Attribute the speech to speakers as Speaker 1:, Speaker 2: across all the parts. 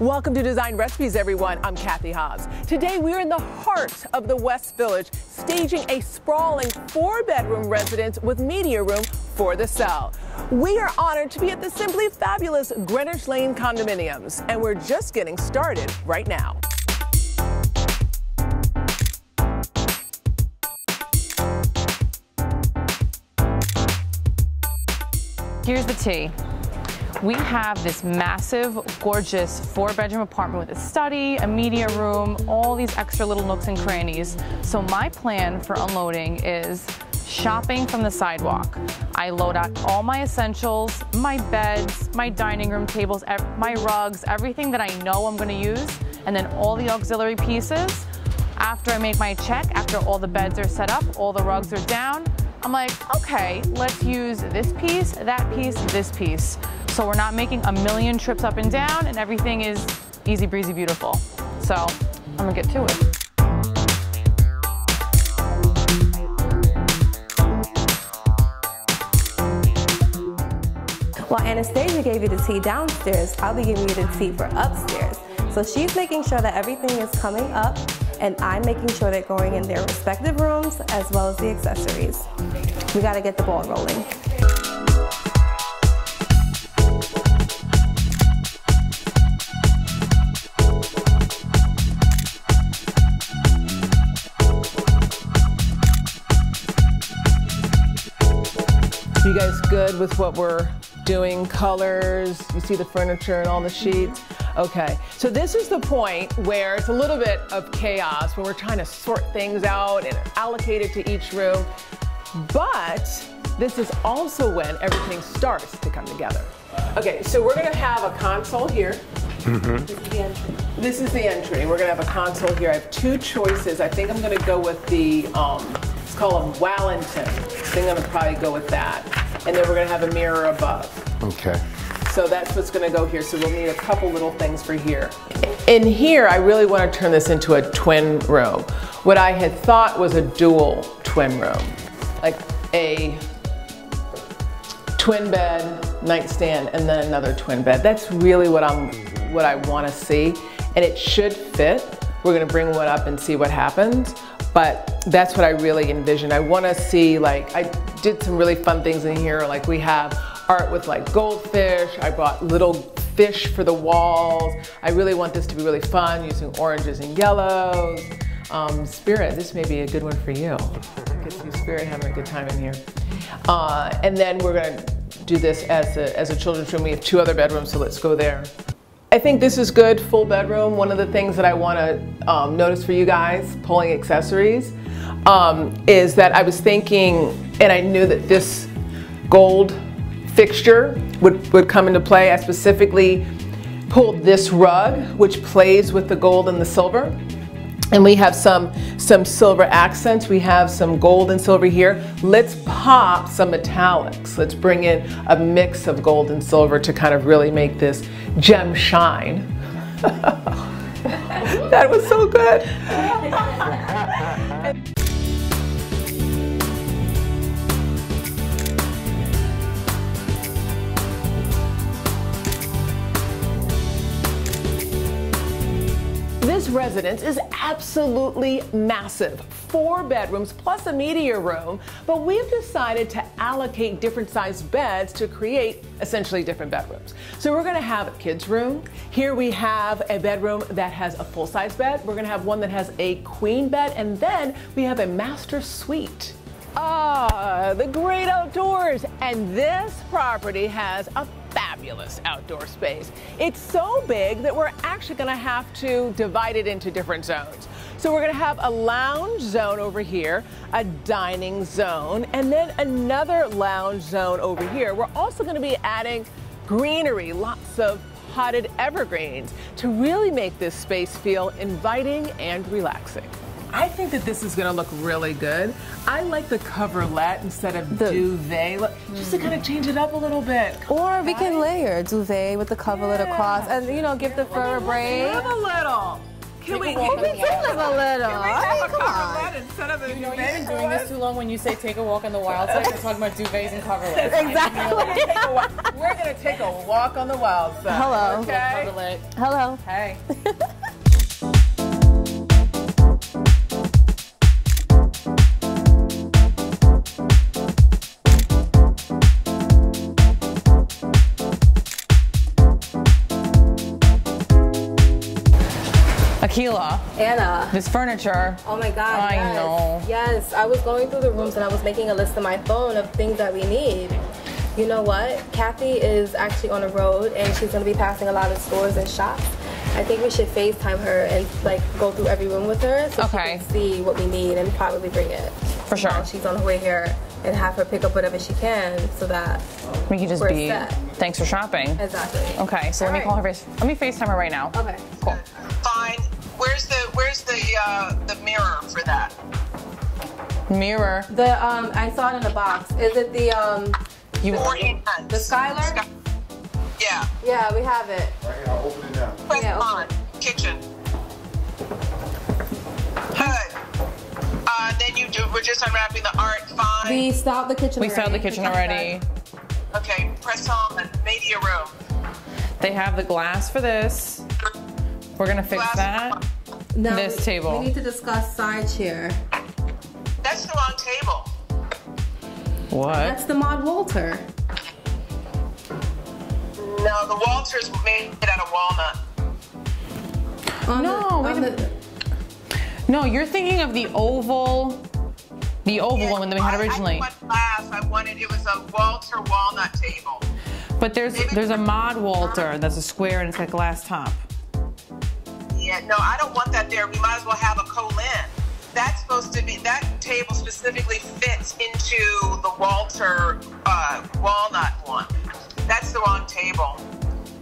Speaker 1: Welcome to Design Recipes, everyone. I'm Cathy. Today we're in the heart of the West Village, staging a sprawling 4-bedroom residence with media room for the sale. We are honored to be at the simply fabulous Greenwich Lane condominiums, and we're just getting started right now.
Speaker 2: Here's the tea. We have this massive, gorgeous 4-bedroom apartment with a study, a media room, all these extra little nooks and crannies. So my plan for unloading is shopping from the sidewalk. I load out all my essentials, my beds, my dining room tables, my rugs, everything that I know I'm gonna use, and then all the auxiliary pieces. After I make my check, after all the beds are set up, all the rugs are down, I'm like, okay, let's use this piece, that piece, this piece. So we're not making a million trips up and down, and everything is easy breezy beautiful. So I'm gonna get to it.
Speaker 3: While Anastasia gave you the tea downstairs, I'll be giving you the tea for upstairs. So she's making sure that everything is coming up, and I'm making sure they're going in their respective rooms as well as the accessories. We gotta get the ball rolling.
Speaker 1: You guys good with what we're doing? Colors, you see the furniture and all the sheets? Okay, so this is the point where it's a little bit of chaos when we're trying to sort things out and allocate it to each room. But this is also when everything starts to come together. Okay, so we're gonna have a console here. This is the entry. We're gonna have a console here. I have two choices. I think I'm gonna go with the, it's called a Wellington. I think I'm gonna probably go with that. And then we're gonna have a mirror above.
Speaker 4: Okay.
Speaker 1: So that's what's gonna go here. So we'll need a couple little things for here. In here, I really wanna turn this into a twin room. What I had thought was a dual twin room. Like a twin bed, nightstand, and then another twin bed. That's really what I want to see, and it should fit. We're going to bring one up and see what happens, but that's what I really envision. I want to see, like, I did some really fun things in here, like we have art with like goldfish. I bought little fish for the walls. I really want this to be really fun, using oranges and yellows. Spirit, this may be a good one for you. I can see Spirit having a good time in here. And then we're gonna do this as a children's room. We have 2 other bedrooms, so let's go there. I think this is good, full bedroom. One of the things that I wanna notice for you guys, pulling accessories, is that I was thinking, and I knew that this gold fixture would come into play. I specifically pulled this rug, which plays with the gold and the silver. And we have some silver accents. We have some gold and silver here. Let's pop some metallics. Let's bring in a mix of gold and silver to kind of really make this gem shine. That was so good. This residence is absolutely massive, 4 bedrooms plus a media room, but we've decided to allocate different sized beds to create essentially different bedrooms. So we're gonna have a kid's room. Here we have a bedroom that has a full-size bed. We're gonna have one that has a queen bed, and then we have a master suite. Ah, the great outdoors. And this property has a fabulous outdoor space. It's so big that we're actually gonna have to divide it into different zones. So we're gonna have a lounge zone over here, a dining zone, and then another lounge zone over here. We're also gonna be adding greenery, lots of potted evergreens, to really make this space feel inviting and relaxing. I think that this is gonna look really good. I like the coverlet instead of duvet, just to kind of change it up a little bit.
Speaker 3: Or we can layer duvet with the coverlet across and, you know, give the fur a break.
Speaker 1: Have a little. Can we
Speaker 3: live a little.
Speaker 1: have a coverlet instead of a
Speaker 2: You know, you've been doing this too long when you say take a walk on the wild side. You're talking about duvets and coverlets.
Speaker 3: Exactly.
Speaker 1: We're going to take a walk on the wild side.
Speaker 3: Hello.
Speaker 1: Okay.
Speaker 2: Coverlet.
Speaker 3: Hello.
Speaker 2: Hey. Akila,
Speaker 3: Anna.
Speaker 2: this furniture.
Speaker 3: Oh my God.
Speaker 2: I
Speaker 3: yes.
Speaker 2: know.
Speaker 3: Yes, I was going through the rooms and I was making a list on my phone of things that we need. You know what? Cathy is actually on the road and she's going to be passing a lot of stores and shops. I think we should FaceTime her and like go through every room with her so she can see what we need and probably bring it.
Speaker 2: For sure.
Speaker 3: While she's on her way here and have her pick up whatever she can so that
Speaker 2: we can just be
Speaker 3: set.
Speaker 2: Thanks for shopping.
Speaker 3: Exactly.
Speaker 2: Okay, so let me call her face. Let me FaceTime her right now.
Speaker 3: Okay.
Speaker 2: Cool.
Speaker 4: Fine. Where's the mirror for that?
Speaker 2: Mirror.
Speaker 3: I saw it in the box. Is it the the Skylar?
Speaker 4: Yeah.
Speaker 3: Yeah, we have it.
Speaker 5: Right here, I'll open it now.
Speaker 4: Press
Speaker 3: Yeah,
Speaker 4: on. Kitchen. Good. We're just unwrapping the art. Fine.
Speaker 3: We stopped the kitchen.
Speaker 2: We found the kitchen already.
Speaker 4: Okay. Press on. Media room.
Speaker 2: They have the glass for this. We're gonna fix that.
Speaker 3: No,
Speaker 2: This table.
Speaker 3: We need to discuss side chair.
Speaker 4: That's the wrong table.
Speaker 2: What?
Speaker 3: That's the Mod Walter.
Speaker 4: No, the Walter's made out of walnut.
Speaker 2: No, wait a minute. No, you're thinking of the oval one that we had originally.
Speaker 4: I want glass. It was a Walter walnut table.
Speaker 2: But there's a Mod Walter that's a square and it's got glass top.
Speaker 4: Yeah, no, I don't want that there. We might as well have a Colin. That's supposed to be, that table specifically fits into the Walter walnut one. That's the wrong table.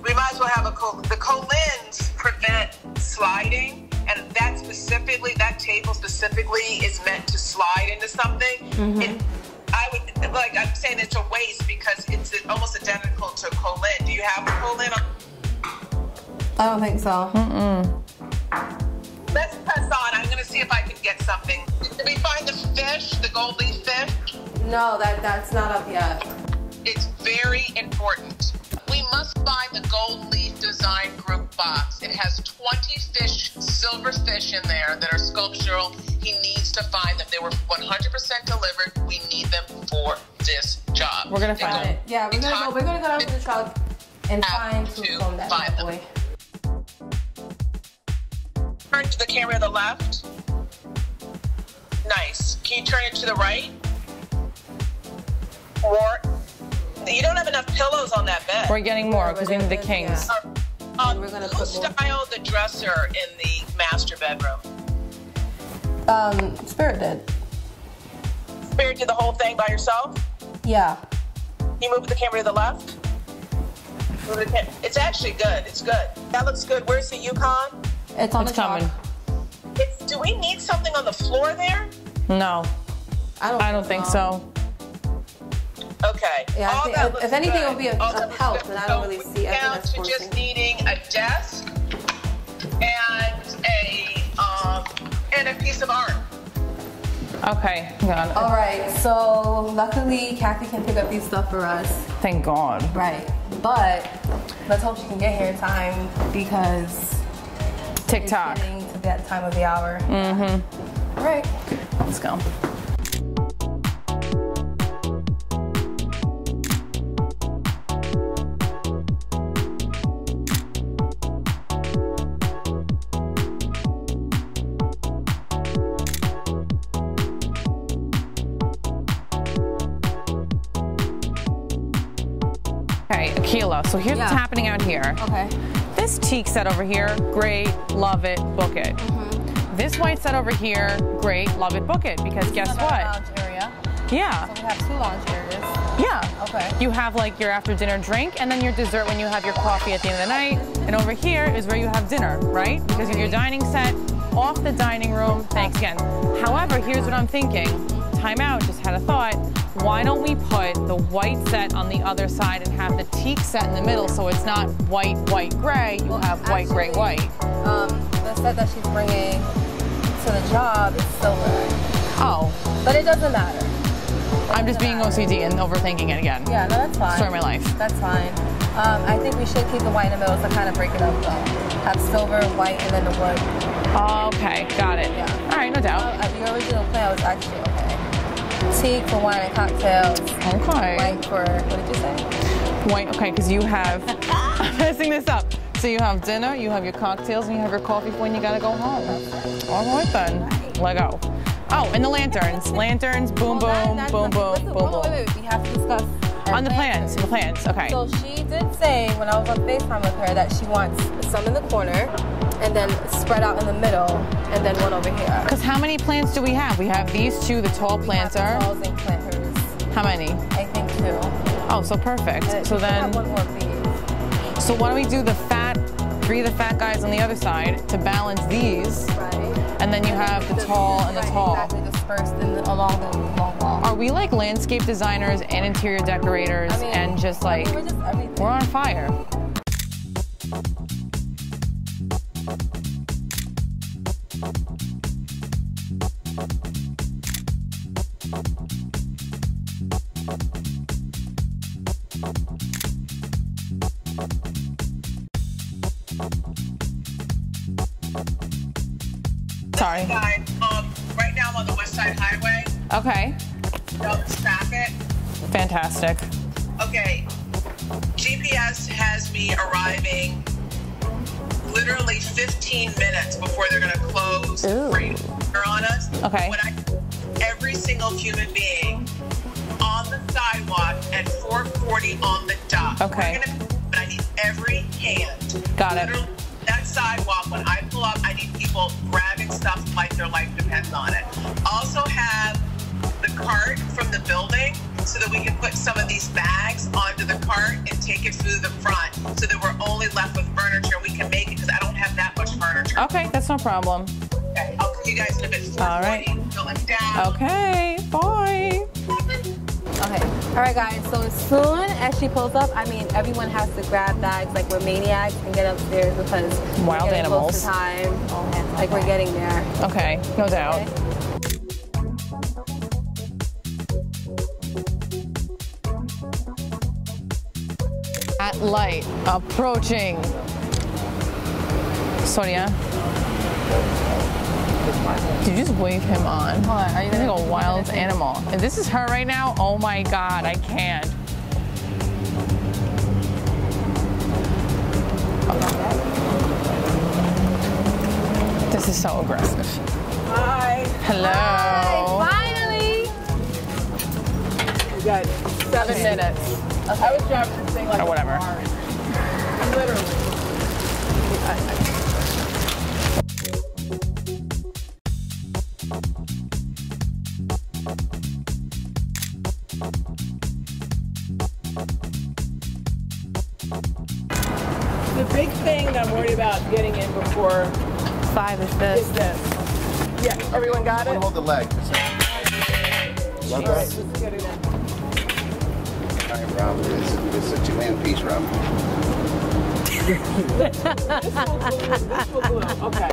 Speaker 4: We might as well have the Colins prevent sliding, and that table specifically is meant to slide into something.
Speaker 3: Mm-hmm.
Speaker 4: And I'm saying it's a waste because it's almost identical to Colin. Do you have a Colin?
Speaker 3: I don't think so.
Speaker 4: Let's press on. I'm going to see if I can get something. Did we find the fish, the gold leaf fish?
Speaker 3: No, that's not up yet.
Speaker 4: It's very important. We must find the gold leaf design group box. It has 20 fish, silver fish in there that are sculptural. He needs to find them. They were 100% delivered. We need them for this job.
Speaker 2: We're gonna find it.
Speaker 3: Yeah, we're gonna go down to the truck and find that boy.
Speaker 4: Turn to the camera to the left. Nice. Can you turn it to the right? Or you don't have enough pillows on that bed.
Speaker 2: We're getting more because we need the kings.
Speaker 3: We're gonna
Speaker 4: Who styled the dresser in the master bedroom?
Speaker 3: Spirit did.
Speaker 4: Spirit did the whole thing by yourself?
Speaker 3: Yeah.
Speaker 4: You move the camera to the left? It's actually good. It's good. That looks good. Where's the Yukon?
Speaker 3: It's on
Speaker 2: It's
Speaker 3: the truck.
Speaker 2: coming.
Speaker 4: Do we need something on the floor there?
Speaker 2: No, I don't think so.
Speaker 4: Okay.
Speaker 3: Yeah,
Speaker 4: All
Speaker 3: I think
Speaker 4: that
Speaker 3: if
Speaker 4: looks
Speaker 3: anything
Speaker 4: good.
Speaker 3: it would be a
Speaker 4: All that
Speaker 3: help,
Speaker 4: looks
Speaker 3: but
Speaker 4: good.
Speaker 3: I don't really
Speaker 4: So
Speaker 3: see. I think
Speaker 4: down
Speaker 3: that's
Speaker 4: to
Speaker 3: forcing.
Speaker 4: just needing a desk and a piece of art.
Speaker 2: Okay, got it.
Speaker 3: All right. So luckily, Cathy can pick up these stuff for us.
Speaker 2: Thank God.
Speaker 3: Right. But let's hope she can get here in time because
Speaker 2: TikTok.
Speaker 3: it's getting to that time of the hour. Mm-hmm. All right.
Speaker 2: Let's go. Okay, Akila, so here's what's happening out here.
Speaker 3: Okay.
Speaker 2: This teak set over here, great, love it, book it. This white set over here, great, love it, book it. Because guess what?
Speaker 3: Lounge area.
Speaker 2: Yeah.
Speaker 3: So we have 2 lounge areas.
Speaker 2: Yeah.
Speaker 3: Okay.
Speaker 2: You have like your after dinner drink and then your dessert when you have your coffee at the end of the night. And over here is where you have dinner, right? Because you have your dining set off the dining room. Thanks again. However, here's what I'm thinking. Time out, just had a thought. why don't we put the white set on the other side and have the teak set in the middle so it's not white, white, gray, you have white, gray, white.
Speaker 3: The set that she's bringing to the job is silver.
Speaker 2: Oh.
Speaker 3: But it doesn't matter.
Speaker 2: I'm just being OCD and overthinking it again.
Speaker 3: Yeah, no, that's fine.
Speaker 2: Story of my life.
Speaker 3: That's fine. I think we should keep the white in the middle to kind of break it up though. Have silver, white, and then the wood.
Speaker 2: Okay, got it. Yeah. All right, no doubt.
Speaker 3: The original plan was actually okay. Teak for wine and cocktails.
Speaker 2: Okay.
Speaker 3: White for, what did you say?
Speaker 2: White, okay, because you have, I'm messing this up. So you have dinner, you have your cocktails, and you have your coffee when you gotta go home. All right then, let go. Oh, and the lanterns. Lanterns, boom, boom, boom, boom, boom, boom.
Speaker 3: Wait, we have to discuss.
Speaker 2: On the plans, okay.
Speaker 3: So she did say, when I was on FaceTime with her, that she wants some in the corner, and then spread out in the middle, and then one over here.
Speaker 2: Because how many plants do we have? We have these two, the tall plants are.
Speaker 3: Talls and planters.
Speaker 2: How many?
Speaker 3: I think 2.
Speaker 2: Oh, so perfect.
Speaker 3: And
Speaker 2: so then.
Speaker 3: Have one more of these.
Speaker 2: So why don't we do the fat, 3 of the fat guys on the other side to balance these,
Speaker 3: right?
Speaker 2: And then you have the tall and the tall.
Speaker 3: Exactly, dispersed along the long wall.
Speaker 2: Are we like landscape designers and interior decorators and just like
Speaker 3: we're just everything.
Speaker 2: We're on fire. Sorry.
Speaker 4: Guys, right now I'm on the West Side Highway.
Speaker 2: Okay.
Speaker 4: Don't track it.
Speaker 2: Fantastic.
Speaker 4: Okay. GPS has me arriving literally 15 minutes before they're going to close on us.
Speaker 2: Okay.
Speaker 4: When every single human being on the sidewalk at 4:40 on the dot.
Speaker 2: Okay.
Speaker 4: But I need every hand.
Speaker 2: Got it.
Speaker 4: Literally, that sidewalk, when I pull up, I need people grabbing stuff like their life depends on it. Also have the cart from the building so that we can put some of these bags onto the cart and take it through the front so that we're only left with furniture. We can make it because I don't have that much furniture.
Speaker 2: Okay, that's no problem.
Speaker 4: Okay, I'll see you guys in a bit. 4:40.
Speaker 2: All right.
Speaker 4: So let me down.
Speaker 2: Okay, bye.
Speaker 3: Okay, all right guys, so as soon as she pulls up, everyone has to grab bags like we're maniacs and get upstairs because
Speaker 2: wild
Speaker 3: we're getting
Speaker 2: animals.
Speaker 3: close to time, like we're getting there.
Speaker 2: Okay, no doubt.
Speaker 3: Okay.
Speaker 2: At light, approaching. Sonia, did you just wave him on?
Speaker 3: What? Are you
Speaker 2: like a wild animal? If this is her right now, oh my God, I can't. This is so aggressive.
Speaker 1: Hi.
Speaker 2: Hello.
Speaker 3: Hi, finally.
Speaker 1: We got 7 minutes. Okay. I was driving this thing like
Speaker 2: whatever.
Speaker 1: Literally. The big thing that I'm worried about getting in before
Speaker 3: 5 is this.
Speaker 1: is this. Yeah, everyone got it?
Speaker 5: Hold the leg. Love that.
Speaker 1: Let's get it in.
Speaker 5: All right, Rob, this is a two-man piece, Rob.
Speaker 1: This will glue. Okay.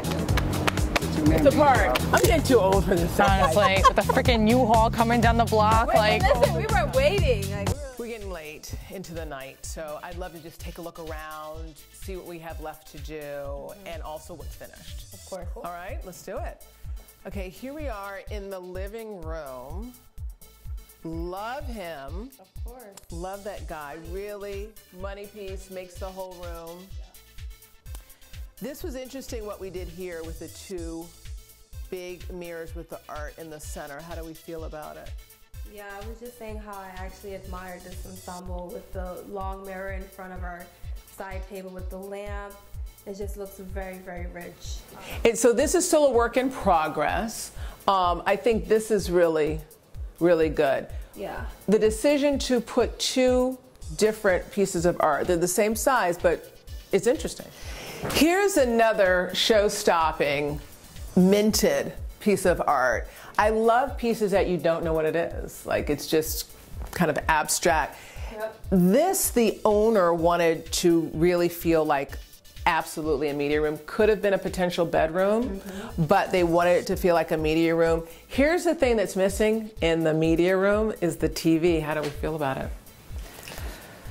Speaker 5: It's
Speaker 1: It's a part. I'm getting too old for this stuff.
Speaker 2: Honestly, with the freaking U-Haul coming down the block, like.
Speaker 3: Listen, we were waiting.
Speaker 1: We're getting late into the night, so I'd love to just take a look around, see what we have left to do, and also what's finished.
Speaker 3: Of course.
Speaker 1: All right, let's do it. Okay, here we are in the living room. Love him.
Speaker 3: Of course.
Speaker 1: Love that guy. Really, money piece, makes the whole room. This was interesting what we did here with the 2 big mirrors with the art in the center. How do we feel about it?
Speaker 3: Yeah, I was just saying how I actually admired this ensemble with the long mirror in front of our side table with the lamp. It just looks very, very rich.
Speaker 1: So this is still a work in progress. I think this is really, really good.
Speaker 3: Yeah.
Speaker 1: The decision to put 2 different pieces of art, they're the same size, but it's interesting. Here's another show-stopping minted piece of art. I love pieces that you don't know what it is. Like it's just kind of abstract. Yep. This, the owner wanted to really feel like absolutely a media room. Could have been a potential bedroom, but they wanted it to feel like a media room. Here's the thing that's missing in the media room is the TV. How do we feel about it?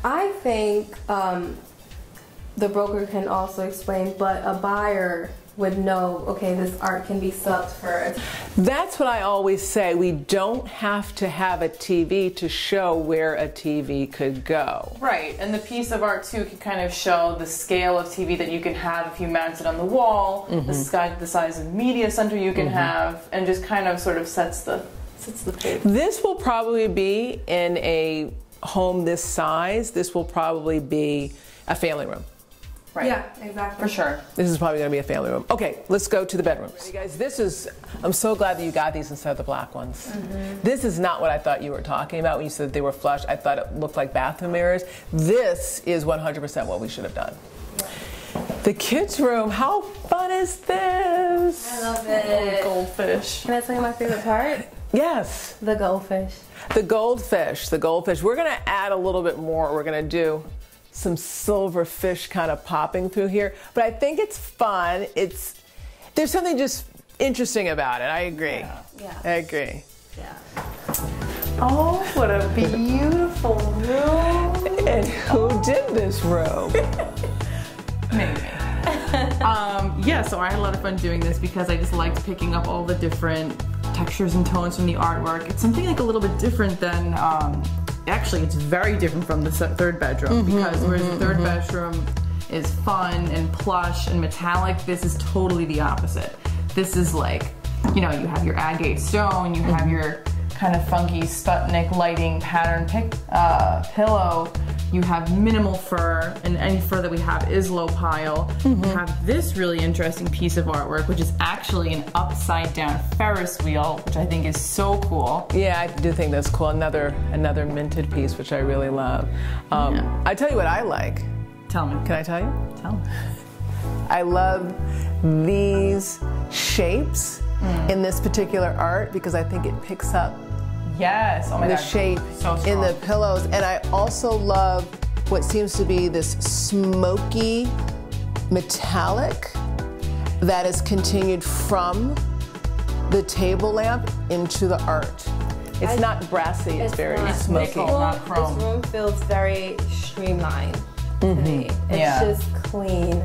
Speaker 3: I think the broker can also explain, but a buyer would know, okay, this art can be subbed for.
Speaker 1: That's what I always say. We don't have to have a TV to show where a TV could go.
Speaker 2: Right, and the piece of art too can kind of show the scale of TV that you can have if you mount it on the wall, the size of media center you can have, and just kind of sort of sets the pace.
Speaker 1: This will probably be in a home this size. This will probably be a family room.
Speaker 2: Right.
Speaker 3: Yeah, exactly.
Speaker 2: For sure.
Speaker 1: This is probably going to be a family room. Okay, let's go to the bedrooms. You guys, this is, I'm so glad that you got these instead of the black ones. This is not what I thought you were talking about when you said they were flush. I thought it looked like bathroom mirrors. This is 100% what we should have done. The kids' room, how fun is this?
Speaker 3: I love it.
Speaker 2: Oh, goldfish.
Speaker 3: Can I tell you my favorite part?
Speaker 1: Yes.
Speaker 3: The goldfish.
Speaker 1: The goldfish, the goldfish. We're going to add a little bit more. We're going to do some silver fish kind of popping through here, but I think it's fun. There's something just interesting about it. I agree.
Speaker 3: Yeah.
Speaker 1: I agree.
Speaker 3: Yeah.
Speaker 2: Oh, what a beautiful room.
Speaker 1: And who did this room?
Speaker 2: Maybe. Yeah, so I had a lot of fun doing this because I just liked picking up all the different textures and tones from the artwork. It's something like a little bit different than actually, it's very different from the third bedroom because whereas the third bedroom is fun and plush and metallic, this is totally the opposite. This is like, you know, you have your agate stone, you have your kind of funky Sputnik lighting pattern pillow, you have minimal fur, and any fur that we have is low pile. You have this really interesting piece of artwork, which is actually an upside down Ferris wheel, which I think is so cool.
Speaker 1: Yeah, I do think that's cool. Another minted piece, which I really love. I tell you what I like.
Speaker 2: Tell me.
Speaker 1: Can I tell you?
Speaker 2: Tell me.
Speaker 1: I love these shapes in this particular art because I think it picks up
Speaker 2: Yes, oh my
Speaker 1: the
Speaker 2: God.
Speaker 1: shape
Speaker 2: So
Speaker 1: in the pillows. And I also love what seems to be this smoky metallic that is continued from the table lamp into the art. It's not brassy, it's very smoky.
Speaker 3: This room feels very streamlined to me. It's just clean.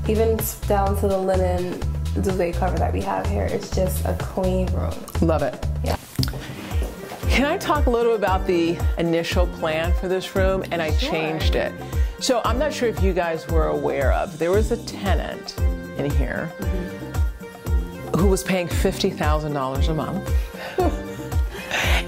Speaker 3: Even down to the linen duvet cover that we have here, it's just a clean room.
Speaker 1: Love it.
Speaker 3: Yeah.
Speaker 1: Can I talk a little about the initial plan for this room? And I changed it. So I'm not sure if you guys were aware of, there was a tenant in here who was paying $50,000 a month.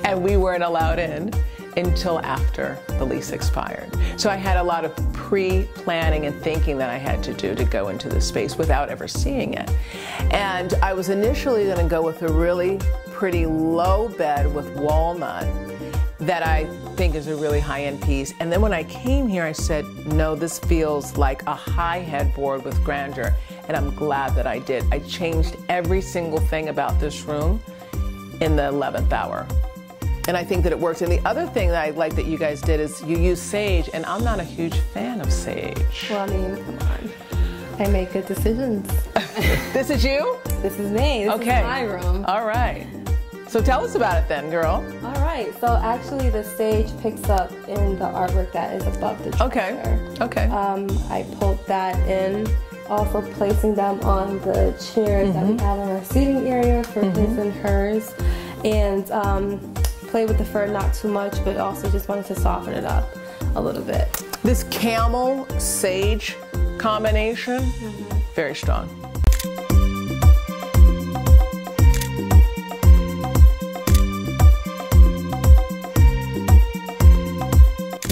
Speaker 1: And we weren't allowed in until after the lease expired. So I had a lot of pre-planning and thinking that I had to do to go into the space without ever seeing it. And I was initially going to go with a really pretty low bed with walnut that I think is a really high-end piece. And then when I came here, I said, no, this feels like a high headboard with grandeur. And I'm glad that I did. I changed every single thing about this room in the 11th hour. And I think that it works. And the other thing that I like that you guys did is you use sage, and I'm not a huge fan of sage.
Speaker 3: Well, I mean, come on. I make good decisions.
Speaker 1: This is you?
Speaker 3: This is me. This is my room.
Speaker 1: All right. So tell us about it then, girl.
Speaker 3: All right. So actually, the sage picks up in the artwork that is above the dresser.
Speaker 1: Okay.
Speaker 3: I pulled that in, also placing them on the chairs that we have in our seating area for his and hers, and play with the fur, not too much, but also just wanted to soften it up a little bit.
Speaker 1: This camel sage combination, very strong.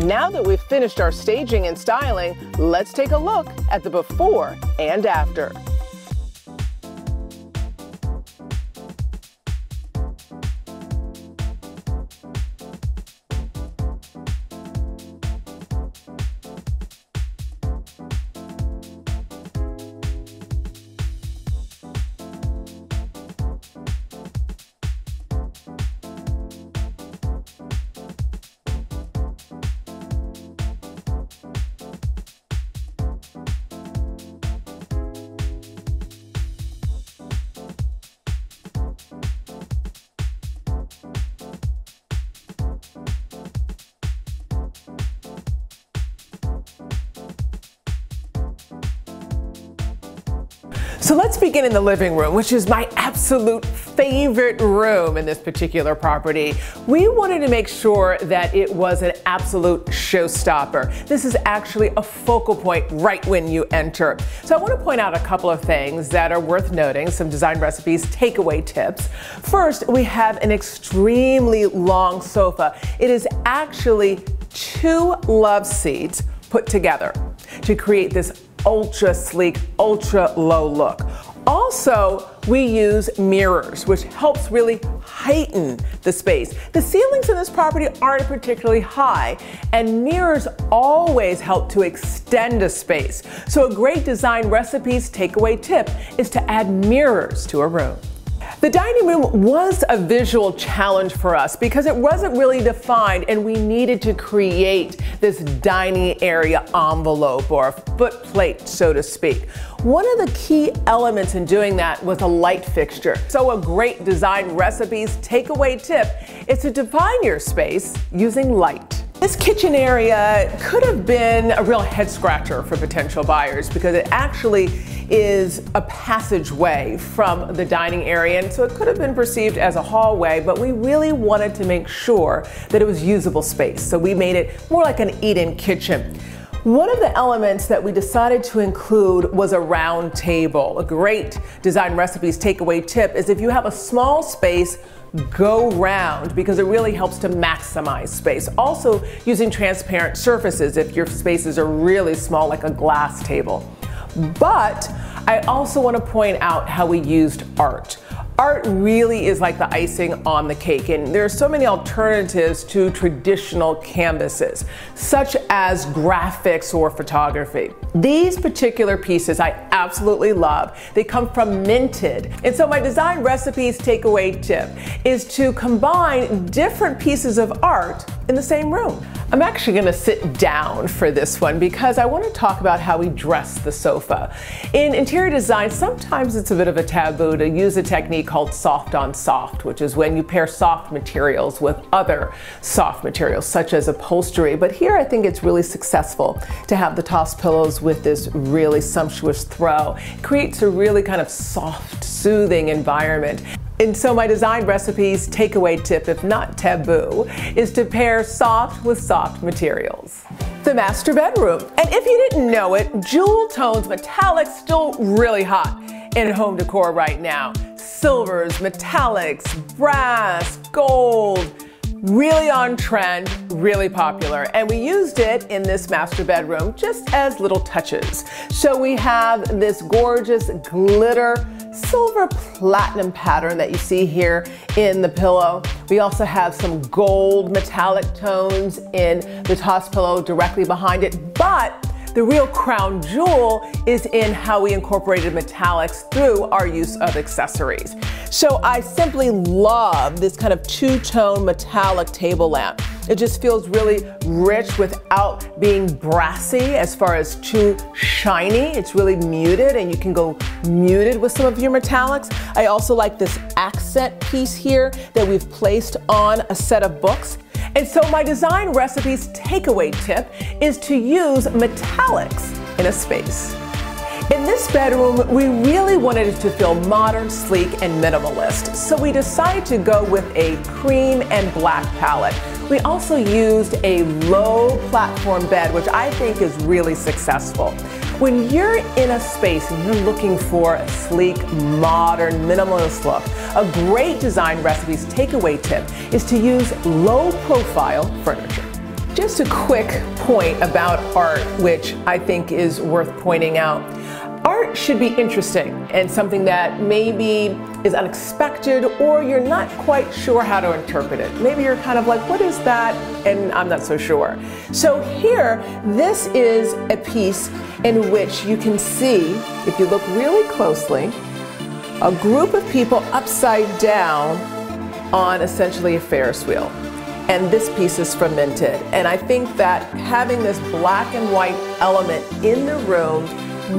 Speaker 1: Now that we've finished our staging and styling, let's take a look at the before and after. So let's begin in the living room, which is my absolute favorite room in this particular property. We wanted to make sure that it was an absolute showstopper. This is actually a focal point right when you enter. So I want to point out a couple of things that are worth noting, some design recipes, takeaway tips. First, we have an extremely long sofa. It is actually 2 love seats put together to create this ultra sleek, ultra low look. Also, we use mirrors, which helps really heighten the space. The ceilings in this property aren't particularly high, and mirrors always help to extend a space. So a great design recipes takeaway tip is to add mirrors to a room. The dining room was a visual challenge for us because it wasn't really defined, and we needed to create this dining area envelope or foot plate, so to speak. One of the key elements in doing that was a light fixture. So a great design recipes takeaway tip is to define your space using light. This kitchen area could have been a real head scratcher for potential buyers because it actually is a passageway from the dining area, and so it could have been perceived as a hallway, but we really wanted to make sure that it was usable space, so we made it more like an eat-in kitchen. One of the elements that we decided to include was a round table. A great design recipes takeaway tip is if you have a small space, go round because it really helps to maximize space. Also, using transparent surfaces if your spaces are really small, like a glass table. But I also want to point out how we used art. Art really is like the icing on the cake, and there are so many alternatives to traditional canvases, such as graphics or photography. These particular pieces I absolutely love. They come from Minted. And so my design recipes takeaway tip is to combine different pieces of art in the same room. I'm actually going to sit down for this one because I want to talk about how we dress the sofa. In interior design, sometimes it's a bit of a taboo to use a technique called soft on soft, which is when you pair soft materials with other soft materials, such as upholstery. But here I think it's really successful to have the tossed pillows with this really sumptuous throw. It creates a really kind of soft, soothing environment. And so my design recipes takeaway tip, if not taboo, is to pair soft with soft materials. The master bedroom. And if you didn't know it, jewel tones, metallics, still really hot in home decor right now. Silvers, metallics, brass, gold, really on trend, really popular. And we used it in this master bedroom just as little touches. So we have this gorgeous glitter silver platinum pattern that you see here in the pillow. We also have some gold metallic tones in the tossed pillow directly behind it, but the real crown jewel is in how we incorporated metallics through our use of accessories. So I simply love this kind of two-tone metallic table lamp. It just feels really rich without being brassy as far as too shiny. It's really muted, and you can go muted with some of your metallics. I also like this accent piece here that we've placed on a set of books. And so my design recipes takeaway tip is to use metallics in a space. In this bedroom, we really wanted it to feel modern, sleek, and minimalist. So we decided to go with a cream and black palette. We also used a low platform bed, which I think is really successful. When you're in a space and you're looking for a sleek, modern, minimalist look, a great design recipes takeaway tip is to use low profile furniture. Just a quick point about art, which I think is worth pointing out. Art should be interesting and something that maybe is unexpected, or you're not quite sure how to interpret it. Maybe you're kind of like, what is that? And I'm not so sure. So here, this is a piece in which you can see, if you look really closely, a group of people upside down on essentially a Ferris wheel. And this piece is from Minted. And I think that having this black and white element in the room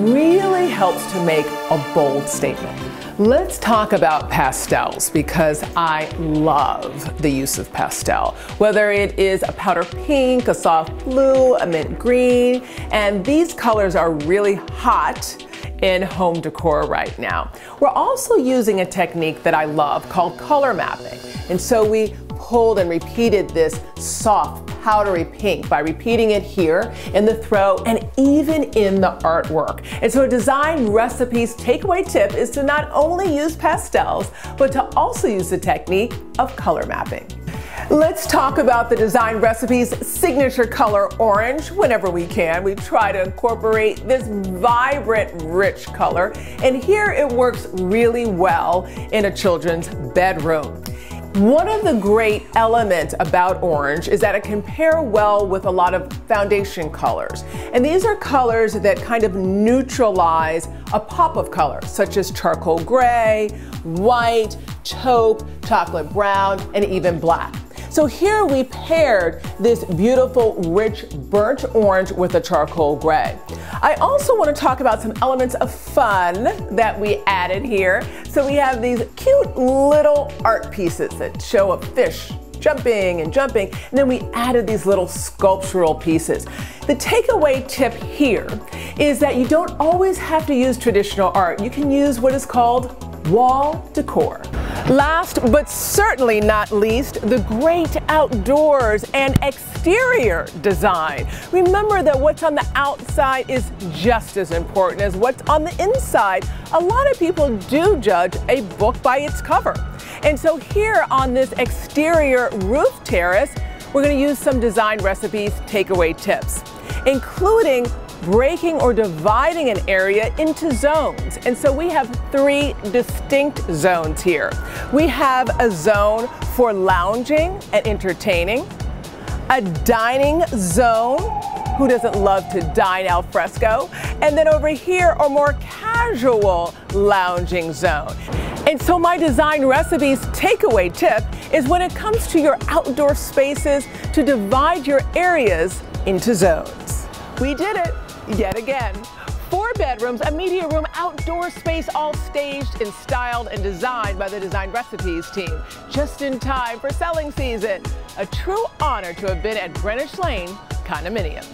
Speaker 1: really helps to make a bold statement. Let's talk about pastels because I love the use of pastel. Whether it is a powder pink, a soft blue, a mint green, and these colors are really hot in home decor right now. We're also using a technique that I love called color mapping. And so we pulled and repeated this soft powdery pink by repeating it here in the throat and even in the artwork. And so a design recipes takeaway tip is to not only use pastels, but to also use the technique of color mapping. Let's talk about the design recipes signature color orange. Whenever we can, we try to incorporate this vibrant, rich color. And here it works really well in a children's bedroom. One of the great elements about orange is that it can pair well with a lot of foundation colors. And these are colors that kind of neutralize a pop of color, such as charcoal gray, white, taupe, chocolate brown, and even black. So here we paired this beautiful, rich, burnt orange with a charcoal gray. I also want to talk about some elements of fun that we added here. So we have these cute little art pieces that show a fish jumping and jumping, and then we added these little sculptural pieces. The takeaway tip here is that you don't always have to use traditional art. You can use what is called wall decor. Last but certainly not least, the great outdoors and exterior design. Remember that what's on the outside is just as important as what's on the inside. A lot of people do judge a book by its cover. And so here on this exterior roof terrace, we're going to use some design recipes takeaway tips, including breaking or dividing an area into zones. And so we have 3 distinct zones here. We have a zone for lounging and entertaining, a dining zone, who doesn't love to dine al fresco, and then over here a more casual lounging zone. And so my design recipes takeaway tip is when it comes to your outdoor spaces to divide your areas into zones. We did it yet again. 4 bedrooms, a media room, outdoor space, all staged and styled and designed by the Design Recipes team. Just in time for selling season. A true honor to have been at Greenwich Lane Condominiums.